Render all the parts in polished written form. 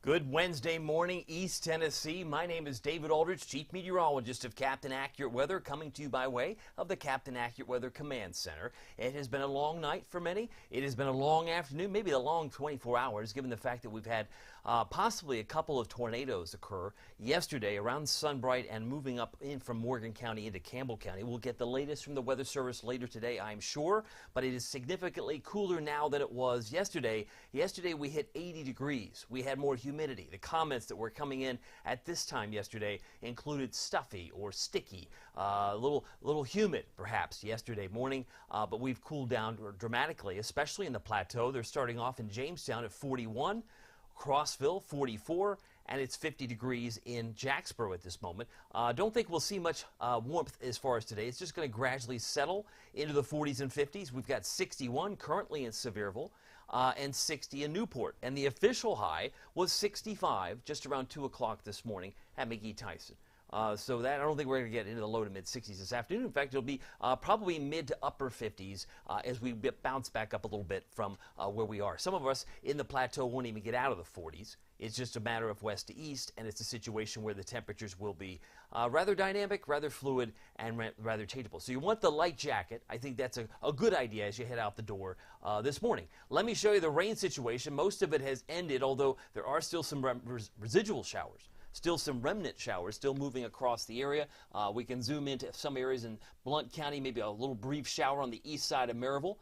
Good Wednesday morning, East Tennessee. My name is David Aldridge, Chief Meteorologist of Captain Accurate Weather, coming to you by way of the Captain Accurate Weather Command Center. It has been a long night for many. It has been a long afternoon, maybe a long 24 hours, given the fact that we've had possibly a couple of tornadoes occur yesterday around Sunbright and moving up in from Morgan County into Campbell County. We'll get the latest from the Weather Service later today, I'm sure, but it is significantly cooler now than it was yesterday. Yesterday we hit 80 degrees. We had more humidity. The comments that were coming in at this time yesterday included stuffy or sticky, a little humid perhaps yesterday morning, but we've cooled down dramatically, especially in the plateau. They're starting off in Jamestown at 41, Crossville 44, and it's 50 degrees in Jacksboro at this moment. Don't think we'll see much warmth as far as today. It's just going to gradually settle into the 40s and 50s. We've got 61 currently in Sevierville and 60 in Newport. And the official high was 65 just around 2 o'clock this morning at McGee-Tyson. So that I don't think we're going to get into the low to mid 60s this afternoon. In fact, it'll be probably mid to upper 50s as we bounce back up a little bit from where we are. Some of us in the plateau won't even get out of the 40s. It's just a matter of west to east, and it's a situation where the temperatures will be rather dynamic, rather fluid, and rather changeable. So you want the light jacket. I think that's a good idea as you head out the door this morning. Let me show you the rain situation. Most of it has ended, although there are still some residual showers. Still some remnant showers still moving across the area. We can zoom into some areas in Blount County, maybe a little brief shower on the east side of Maryville.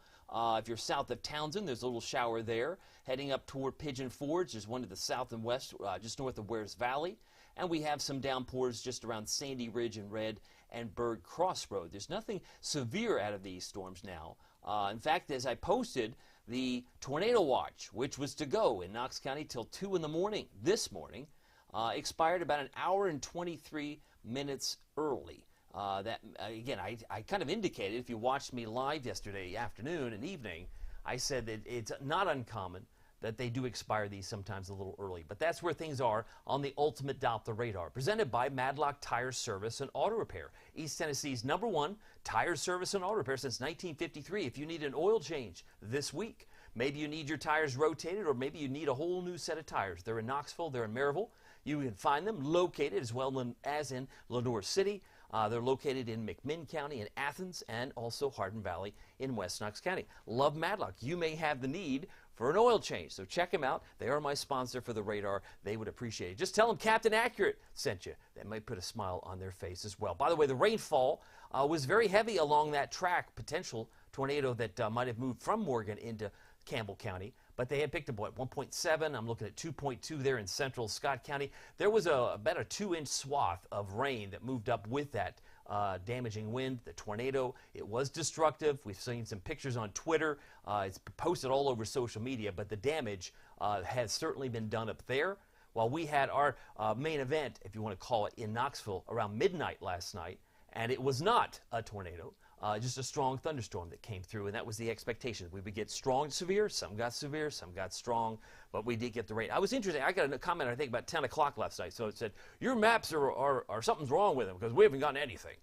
If you're south of Townsend, there's a little shower there. Heading up toward Pigeon Forge, there's one to the south and west, just north of Wares Valley. And we have some downpours just around Sandy Ridge and Red and Bird Crossroad. There's nothing severe out of these storms now. In fact, as I posted, the tornado watch, which was to go in Knox County till 2 in the morning this morning, expired about an hour and 23 minutes early. Again, I kind of indicated, if you watched me live yesterday afternoon and evening, I said that it's not uncommon that they do expire these sometimes a little early. But that's where things are on the Ultimate Doppler Radar, presented by Madlock Tire Service and Auto Repair, East Tennessee's #1 tire service and auto repair since 1953. If you need an oil change this week, maybe you need your tires rotated, or maybe you need a whole new set of tires. They're in Knoxville, they're in Maryville. You can find them located as well as in Lenoir City. They're located in McMinn County in Athens and also Hardin Valley in West Knox County. Love Madlock. You may have the need for an oil change, so check them out. They are my sponsor for the radar. They would appreciate it. Just tell them Captain Accurate sent you. That might put a smile on their face as well. By the way, the rainfall was very heavy along that track, potential tornado that might have moved from Morgan into Campbell County, but they had picked up, what, 1.7. I'm looking at 2.2 there in central Scott County. There was about a 2-inch swath of rain that moved up with that damaging wind, the tornado. It was destructive. We've seen some pictures on Twitter. It's posted all over social media, but the damage has certainly been done up there. While we had our main event, if you want to call it, in Knoxville around midnight last night, and it was not a tornado. Just a strong thunderstorm that came through, and that was the expectation. We would get strong, severe, some got strong, but we did get the rain. I was interested. I got a comment, I think, about 10 o'clock last night. So it said, your maps are something's wrong with them because we haven't gotten anything.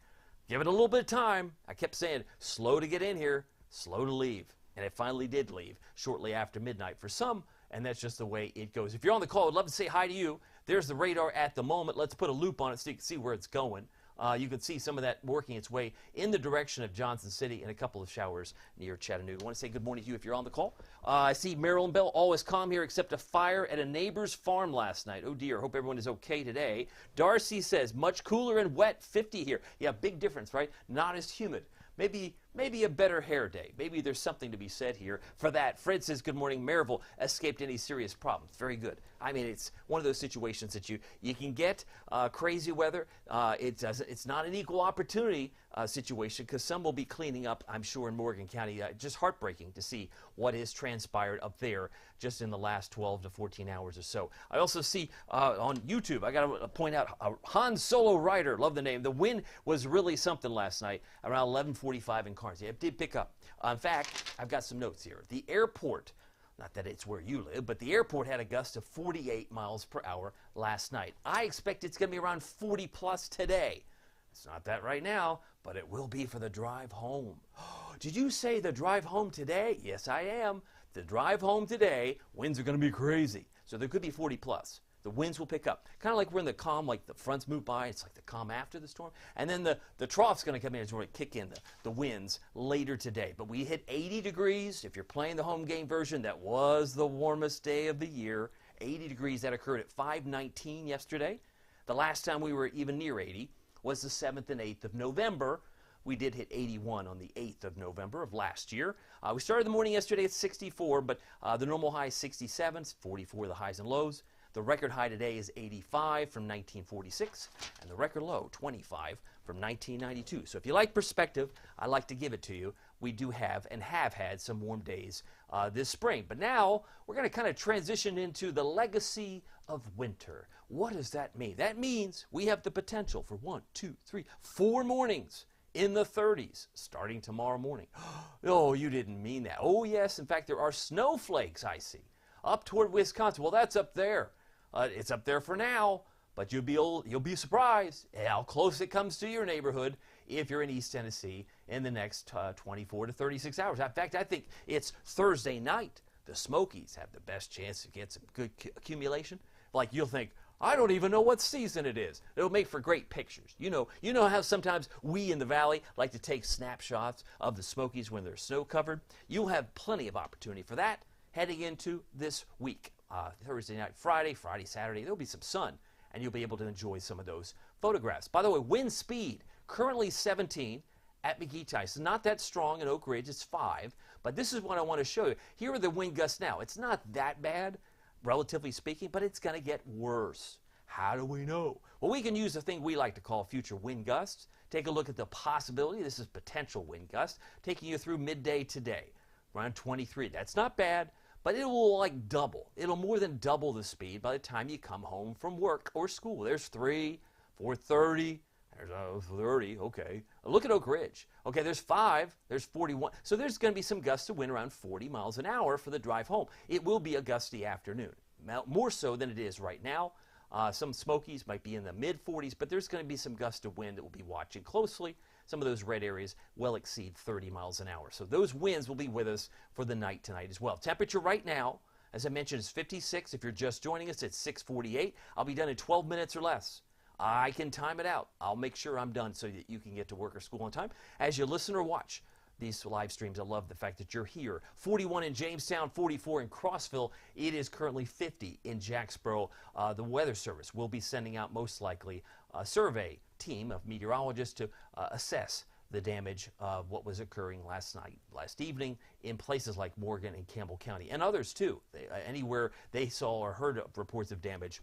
Give it a little bit of time. I kept saying, slow to get in here, slow to leave. And it finally did leave shortly after midnight for some, and that's just the way it goes. If you're on the call, I'd love to say hi to you. There's the radar at the moment. Let's put a loop on it so you can see where it's going. You can see some of that working its way in the direction of Johnson City and a couple of showers near Chattanooga. I want to say good morning to you if you're on the call. I see Marilyn Bell, always calm here except a fire at a neighbor's farm last night. Oh dear, hope everyone is okay today. Darcy says, much cooler and wet, 50 here. Yeah, big difference, right? Not as humid. Maybe a better hair day. Maybe there's something to be said here for that. Fred says, good morning, Maryville escaped any serious problems. Very good. I mean, it's one of those situations that you can get crazy weather. It's not an equal opportunity situation because some will be cleaning up, I'm sure, in Morgan County. Just heartbreaking to see what has transpired up there just in the last 12 to 14 hours or so. I also see on YouTube, I got to point out, Han Solo Rider, love the name. The wind was really something last night around 11:45 in Carnes. Yeah, it did pick up. In fact, I've got some notes here. The airport, not that it's where you live, but the airport had a gust of 48 miles per hour last night. I expect it's going to be around 40 plus today. It's not that right now, but it will be for the drive home. Did you say the drive home today? Yes, I am. The drive home today, winds are going to be crazy. So there could be 40 plus. the winds will pick up. Kind of like we're in the calm, like the fronts move by, it's like the calm after the storm. And then the trough's going to come in, it's going to kick in the winds later today. But we hit 80 degrees. If you're playing the home game version, that was the warmest day of the year. 80 degrees, that occurred at 5:19 yesterday. The last time we were even near 80 was the 7th and 8th of November. We did hit 81 on the 8th of November of last year. We started the morning yesterday at 64, but the normal high is 67, 44 the highs and lows. The record high today is 85 from 1946, and the record low, 25 from 1992. So if you like perspective, I like to give it to you. We do have and have had some warm days this spring. But now we're going to kind of transition into the legacy of winter. What does that mean? That means we have the potential for 1, 2, 3, 4 mornings in the 30s starting tomorrow morning. Oh, you didn't mean that. Oh, yes. In fact, there are snowflakes I see up toward Wisconsin. Well, that's up there. It's up there for now, but you'll be surprised how close it comes to your neighborhood if you're in East Tennessee in the next 24 to 36 hours. In fact, I think it's Thursday night. The Smokies have the best chance to get some good accumulation. Like you'll think, I don't even know what season it is. It'll make for great pictures. You know how sometimes we in the valley like to take snapshots of the Smokies when they're snow covered. You'll have plenty of opportunity for that heading into this week. Thursday night, Friday, Saturday, there'll be some sun, and you'll be able to enjoy some of those photographs. By the way, wind speed, currently 17 at McGee-Tyson. Not that strong in Oak Ridge, it's 5, but this is what I want to show you. Here are the wind gusts now. It's not that bad, relatively speaking, but it's going to get worse. How do we know? Well, we can use the thing we like to call future wind gusts. Take a look at the possibility. This is potential wind gusts, taking you through midday today, around 23. That's not bad. But it will like double. It'll more than double the speed by the time you come home from work or school. There's 3, 4:30, there's 30, okay. Look at Oak Ridge. Okay, there's 5, there's 41. So there's going to be some gusts of wind around 40 miles an hour for the drive home. It will be a gusty afternoon, more so than it is right now. Some Smokies might be in the mid-40s, but there's going to be some gusts of wind that we'll be watching closely. Some of those red areas will exceed 30 miles an hour. So those winds will be with us for the night tonight as well. Temperature right now, as I mentioned, is 56. If you're just joining us, it's 6:48. I'll be done in 12 minutes or less. I can time it out. I'll make sure I'm done so that you can get to work or school on time. As you listen or watch these live streams, I love the fact that you're here. 41 in Jamestown, 44 in Crossville. It is currently 50 in Jacksboro. The Weather Service will be sending out most likely a survey team of meteorologists to assess the damage of what was occurring last evening in places like Morgan and Campbell County and others too. Anywhere they saw or heard of reports of damage,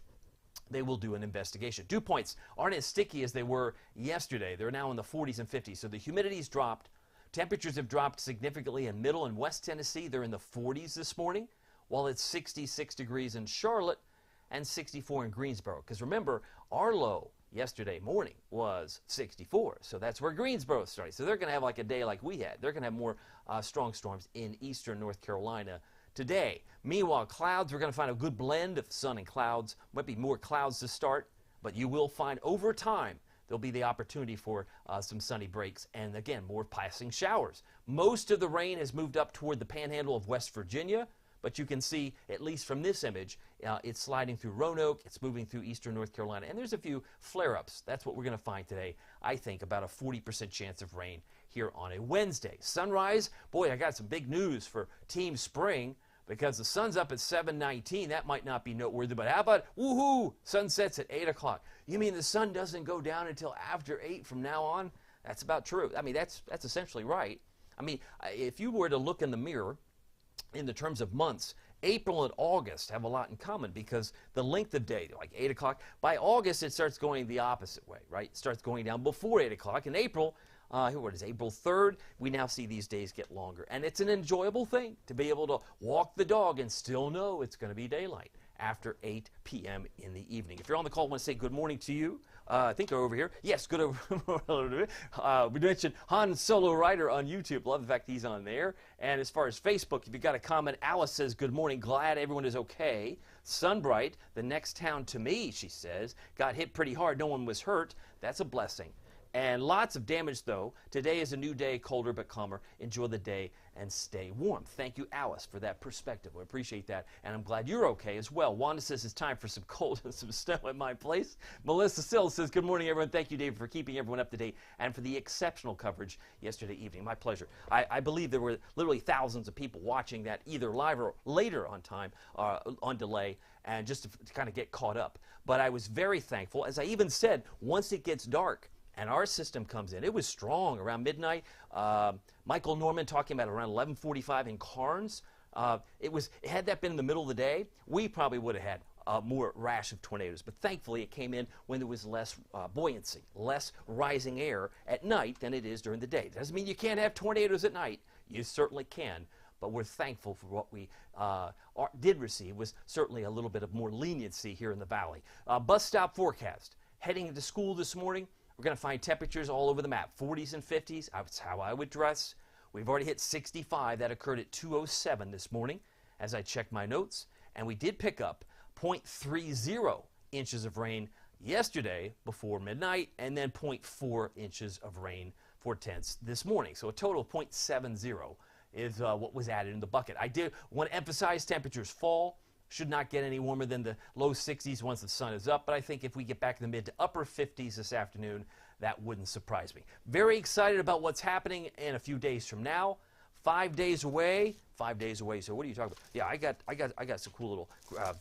they will do an investigation. Dew points aren't as sticky as they were yesterday. They're now in the 40s and 50s. So the humidity's dropped. Temperatures have dropped significantly in Middle and West Tennessee. They're in the 40s this morning, while it's 66 degrees in Charlotte and 64 in Greensboro. Because remember, our low yesterday morning was 64. So that's where Greensboro started. So they're going to have like a day like we had. They're going to have more strong storms in eastern North Carolina today. Meanwhile, clouds, we're going to find a good blend of sun and clouds. Might be more clouds to start, but you will find over time there'll be the opportunity for some sunny breaks and, again, more passing showers. Most of the rain has moved up toward the panhandle of West Virginia, but you can see, at least from this image, it's sliding through Roanoke, it's moving through eastern North Carolina, and there's a few flare-ups. That's what we're going to find today. I think about a 40% chance of rain here on a Wednesday. Sunrise, boy, I got some big news for Team Spring, because the sun's up at 7:19. That might not be noteworthy, but how about, woohoo, sunsets at 8 o'clock. You mean the sun doesn't go down until after 8 from now on? That's about true. I mean, that's essentially right. I mean, if you were to look in the mirror in the terms of months, April and August have a lot in common because the length of day, like 8 o'clock, by August it starts going the opposite way, right? It starts going down before 8 o'clock. In April, what is April 3rd, we now see these days get longer. And it's an enjoyable thing to be able to walk the dog and still know it's going to be daylight after 8 p.m. in the evening. If you're on the call, I want to say good morning to you. I think they're over here. Yes, good over we mentioned Han Solo Rider on YouTube. Love the fact he's on there. And as far as Facebook, if you got a comment, Alice says, good morning. Glad everyone is okay. Sunbright, the next town to me, she says, got hit pretty hard. No one was hurt. That's a blessing. And lots of damage, though. Today is a new day, colder but calmer. Enjoy the day and stay warm. Thank you, Alice, for that perspective. We appreciate that, and I'm glad you're okay as well. Wanda says it's time for some cold and some snow at my place. Melissa Sill says, good morning, everyone. Thank you, David, for keeping everyone up to date and for the exceptional coverage yesterday evening. My pleasure. I believe there were literally thousands of people watching that either live or later on time, on delay, and just to kind of get caught up. But I was very thankful. As I even said, once it gets dark, and our system comes in. It was strong around midnight. Michael Norman talking about around 11:45 in Carnes. Had that been in the middle of the day, we probably would have had more rash of tornadoes. But thankfully, it came in when there was less buoyancy, less rising air at night than it is during the day. Doesn't mean you can't have tornadoes at night. You certainly can. But we're thankful for what we did receive was certainly a little bit of more leniency here in the valley. Bus stop forecast. Heading into school this morning, we're going to find temperatures all over the map, 40s and 50s. That's how I would dress. We've already hit 65. That occurred at 2:07 this morning as I checked my notes. And we did pick up 0.30 inches of rain yesterday before midnight, and then 0.4 inches of rain for 10s this morning. So a total of 0.70 is what was added in the bucket. I did want to emphasize temperatures fall. Should not get any warmer than the low 60s once the sun is up, but I think if we get back in the mid to upper 50s this afternoon, that wouldn't surprise me. Very excited about what's happening in a few days from now. 5 days away. 5 days away. So what are you talking about? Yeah, I got some cool little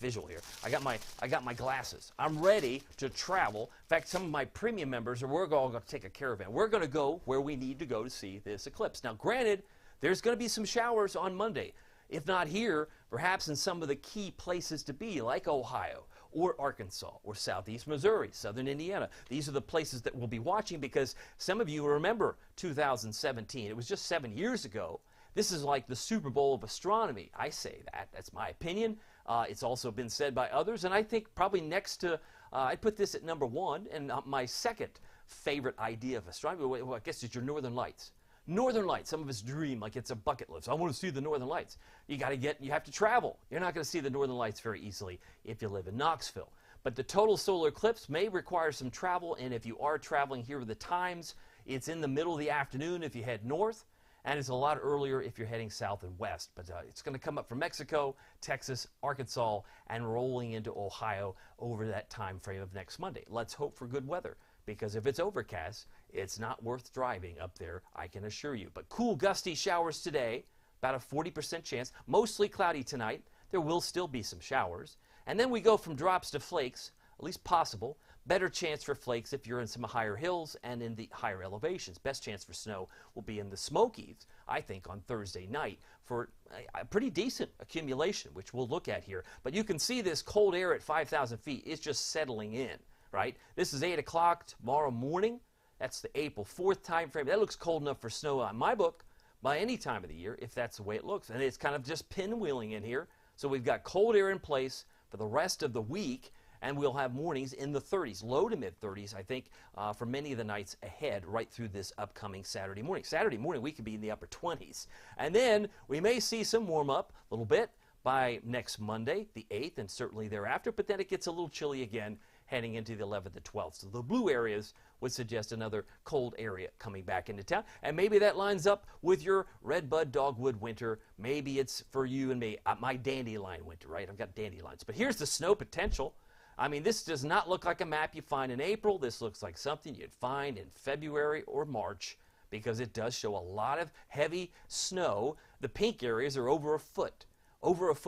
visual here. I got my glasses. I'm ready to travel. In fact, some of my premium members we're all going to take a caravan. We're going to go where we need to go to see this eclipse. Now, granted, there's going to be some showers on Monday. If not here, perhaps in some of the key places to be, like Ohio or Arkansas or southeast Missouri, southern Indiana. These are the places that we'll be watching because some of you remember 2017. It was just 7 years ago. This is like the Super Bowl of astronomy. I say that. That's my opinion. It's also been said by others, and I think probably next to, I'd put this at number one, and my second favorite idea of astronomy, well, I guess it's your Northern Lights. Northern Lights, some of us dream like it's a bucket list. I want to see the Northern Lights. You have to travel. You're not going to see the Northern Lights very easily if you live in Knoxville. But the total solar eclipse may require some travel, and if you are traveling here with the times, it's in the middle of the afternoon if you head north, and it's a lot earlier if you're heading south and west. But it's going to come up from Mexico, Texas, Arkansas, and rolling into Ohio over that time frame of next Monday. Let's hope for good weather, because if it's overcast, it's not worth driving up there, I can assure you. But cool, gusty showers today, about a 40% chance. Mostly cloudy tonight. There will still be some showers. And then we go from drops to flakes, at least possible. Better chance for flakes if you're in some higher hills and in the higher elevations. Best chance for snow will be in the Smokies, I think, on Thursday night for a pretty decent accumulation, which we'll look at here. But you can see this cold air at 5,000 feet is just settling in, right? This is 8 o'clock tomorrow morning. That's the April 4th time frame. That looks cold enough for snow on my book by any time of the year, if that's the way it looks. And it's kind of just pinwheeling in here. So we've got cold air in place for the rest of the week, and we'll have mornings in the 30s, low to mid 30s, I think, for many of the nights ahead, right through this upcoming Saturday morning. Saturday morning, we could be in the upper 20s. And then we may see some warm up a little bit by next Monday, the 8th, and certainly thereafter, but then it gets a little chilly again heading into the 11th and 12th. So the blue areas would suggest another cold area coming back into town. And maybe that lines up with your redbud dogwood winter. Maybe it's for you and me, my dandelion winter, right? I've got dandelions. But here's the snow potential. I mean, this does not look like a map you find in April. This looks like something you'd find in February or March, because it does show a lot of heavy snow. The pink areas are over a foot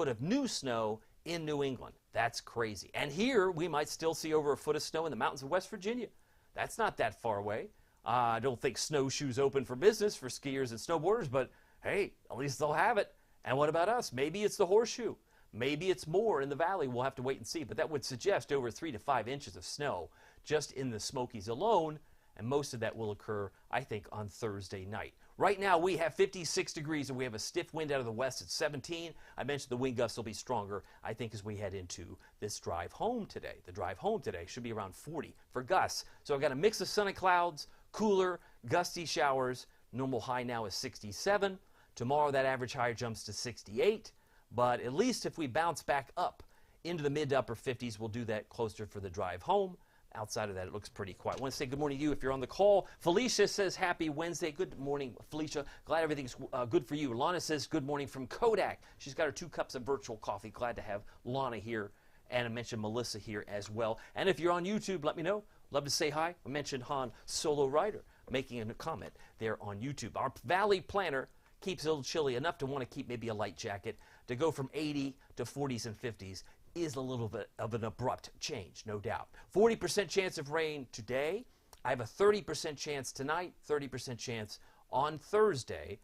of new snow in New England. That's crazy. And here we might still see over a foot of snow in the mountains of West Virginia. That's not that far away. I don't think snowshoes open for business for skiers and snowboarders, but hey, at least they'll have it. And what about us? Maybe it's the horseshoe. Maybe it's more in the valley. We'll have to wait and see. But that would suggest over 3 to 5 inches of snow just in the Smokies alone. And most of that will occur, I think, on Thursday night. Right now, we have 56 degrees, and we have a stiff wind out of the west at 17. I mentioned the wind gusts will be stronger, I think, as we head into this drive home today. The drive home today should be around 40 for gusts. So I've got a mix of sun and clouds, cooler, gusty showers. Normal high now is 67. Tomorrow, that average high jumps to 68. But at least if we bounce back up into the mid to upper 50s, we'll do that closer for the drive home. Outside of that, it looks pretty quiet. I want to say good morning to you if you're on the call. Felicia says happy Wednesday. Good morning, Felicia. Glad everything's good for you. Lana says good morning from Kodak. She's got her 2 cups of virtual coffee. Glad to have Lana here. And I mentioned Melissa here as well. And if you're on YouTube, let me know. Love to say hi. I mentioned Han Solo Rider making a comment there on YouTube. Our Valley Planner keeps it a little chilly enough to want to keep maybe a light jacket. To go from 80 to 40s and 50s is a little bit of an abrupt change, no doubt. 40% chance of rain today. I have a 30% chance tonight, 30% chance on Thursday.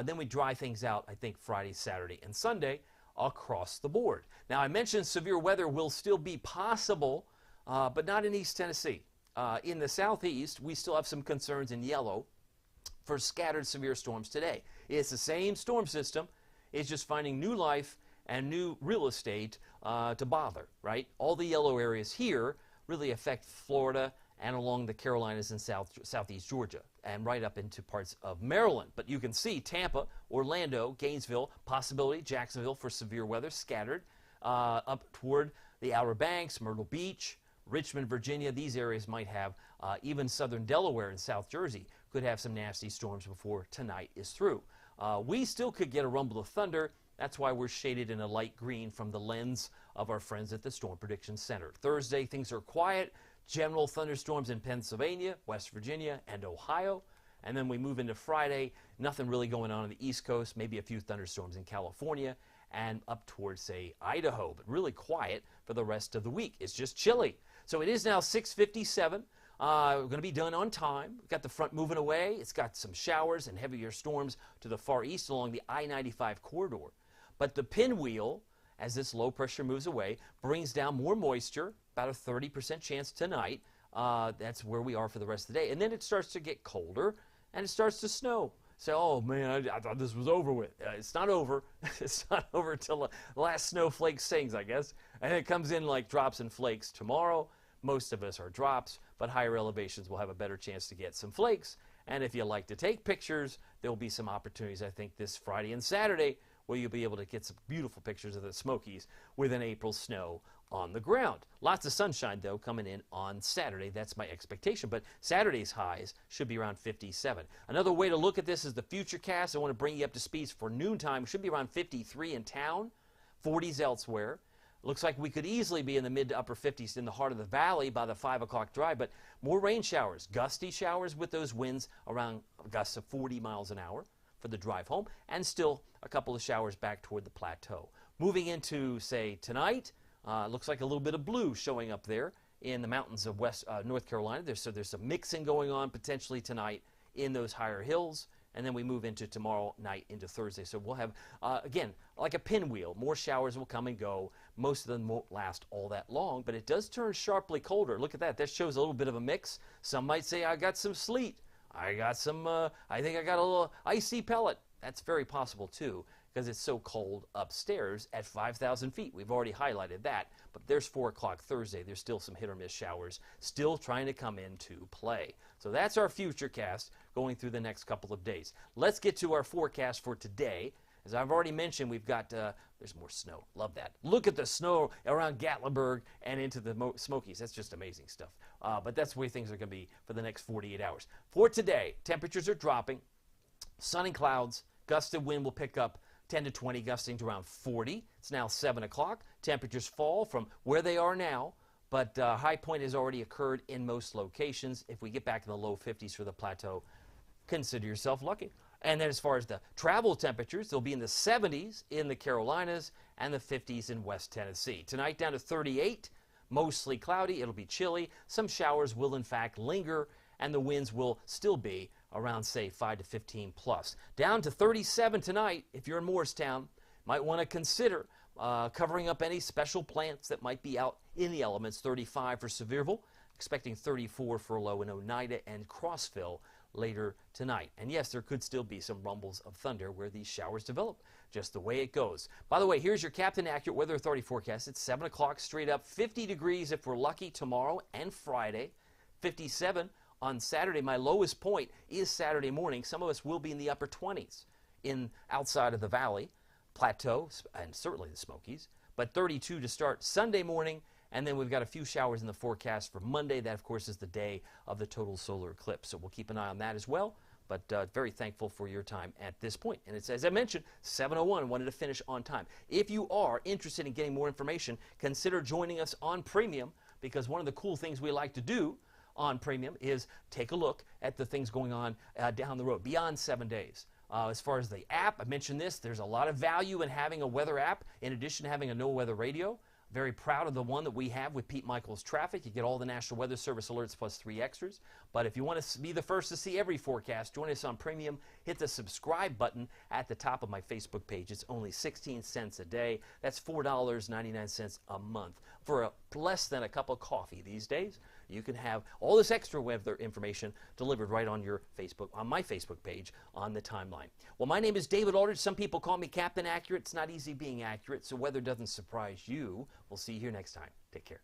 Then we dry things out, I think, Friday, Saturday, and Sunday across the board. Now, I mentioned severe weather will still be possible, but not in East Tennessee. In the southeast, we still have some concerns in yellow for scattered severe storms today. It's the same storm system. It's just finding new life and new real estate to bother, right? All the yellow areas here really affect Florida and along the Carolinas and southeast Georgia and right up into parts of Maryland. But you can see Tampa, Orlando, Gainesville, possibility, Jacksonville for severe weather, scattered up toward the Outer Banks, Myrtle Beach, Richmond, Virginia. These areas might have, even southern Delaware and South Jersey could have some nasty storms before tonight is through. We still could get a rumble of thunder. That's why we're shaded in a light green from the lens of our friends at the Storm Prediction Center. Thursday, things are quiet. General thunderstorms in Pennsylvania, West Virginia, and Ohio. And then we move into Friday. Nothing really going on the East Coast. Maybe a few thunderstorms in California and up towards, say, Idaho. But really quiet for the rest of the week. It's just chilly. So it is now 6:57. We're going to be done on time. We've got the front moving away. It's got some showers and heavier storms to the far east along the I-95 corridor. But the pinwheel, as this low pressure moves away, brings down more moisture, about a 30% chance tonight. That's where we are for the rest of the day. And then it starts to get colder, and it starts to snow. So, oh man, I thought this was over with. It's not over. It's not over until the last snowflake sings, I guess. And it comes in like drops and flakes tomorrow. Most of us are drops, but higher elevations will have a better chance to get some flakes. And if you like to take pictures, there will be some opportunities, I think, this Friday and Saturday where you'll be able to get some beautiful pictures of the Smokies with an April snow on the ground. Lots of sunshine, though, coming in on Saturday. That's my expectation. But Saturday's highs should be around 57. Another way to look at this is the futurecast. I want to bring you up to speed for noontime. It should be around 53 in town, 40s elsewhere. Looks like we could easily be in the mid to upper 50s in the heart of the valley by the 5 o'clock drive, but more rain showers, gusty showers with those winds around gusts of 40 miles an hour for the drive home, and still a couple of showers back toward the plateau. Moving into, say, tonight, looks like a little bit of blue showing up there in the mountains of North Carolina. There's some mixing going on potentially tonight in those higher hills. And then we move into tomorrow night into Thursday. So we'll have, again, like a pinwheel. More showers will come and go. Most of them won't last all that long, but it does turn sharply colder. Look at that. That shows a little bit of a mix. Some might say, I got some sleet. I got some, I think I got a little icy pellet. That's very possible, too, because it's so cold upstairs at 5,000 feet. We've already highlighted that. But there's 4 o'clock Thursday. There's still some hit or miss showers still trying to come into play. So that's our futurecast going through the next couple of days. Let's get to our forecast for today. As I've already mentioned, we've got, there's more snow. Love that. Look at the snow around Gatlinburg and into the Smokies. That's just amazing stuff. But that's the way things are going to be for the next 48 hours. For today, temperatures are dropping. Sun and clouds. Gusted wind will pick up 10 to 20, gusting to around 40. It's now 7 o'clock. Temperatures fall from where they are now, but high point has already occurred in most locations. If we get back in the low 50s for the plateau, consider yourself lucky. And then as far as the travel temperatures, they'll be in the 70s in the Carolinas and the 50s in West Tennessee. Tonight down to 38, mostly cloudy. It'll be chilly. Some showers will in fact linger, and the winds will still be around, say, 5 to 15 plus. Down to 37 tonight. If you're in Morristown, might want to consider covering up any special plants that might be out in the elements. 35 for Sevierville, expecting 34 for low in Oneida and Crossville later tonight. And yes, there could still be some rumbles of thunder where these showers develop, just the way it goes. By the way, here's your Captain Accurate Weather Authority forecast. It's 7 o'clock straight up, 50 degrees if we're lucky tomorrow and Friday, 57 on Saturday. My lowest point is Saturday morning. Some of us will be in the upper 20s outside of the valley, plateau, and certainly the Smokies, but 32 to start Sunday morning, And then we've got a few showers in the forecast for Monday. That, of course, is the day of the total solar eclipse. So we'll keep an eye on that as well. But very thankful for your time at this point. And it's, as I mentioned, 7:01. Wanted to finish on time. If you are interested in getting more information, consider joining us on Premium, because one of the cool things we like to do on Premium is take a look at the things going on down the road, beyond 7 days. As far as the app, I mentioned this, there's a lot of value in having a weather app in addition to having a no-weather radio. Very proud of the one that we have with Pete Michaels Traffic. You get all the National Weather Service alerts plus 3 extras. But if you want to be the first to see every forecast, join us on Premium. Hit the subscribe button at the top of my Facebook page. It's only 16 cents a day. That's $4.99 a month. For less than a cup of coffee these days, you can have all this extra weather information delivered right on your Facebook, on my Facebook page, on the timeline. Well, my name is David Aldridge. Some people call me Captain Accurate. It's not easy being accurate, so weather doesn't surprise you. We'll see you here next time. Take care.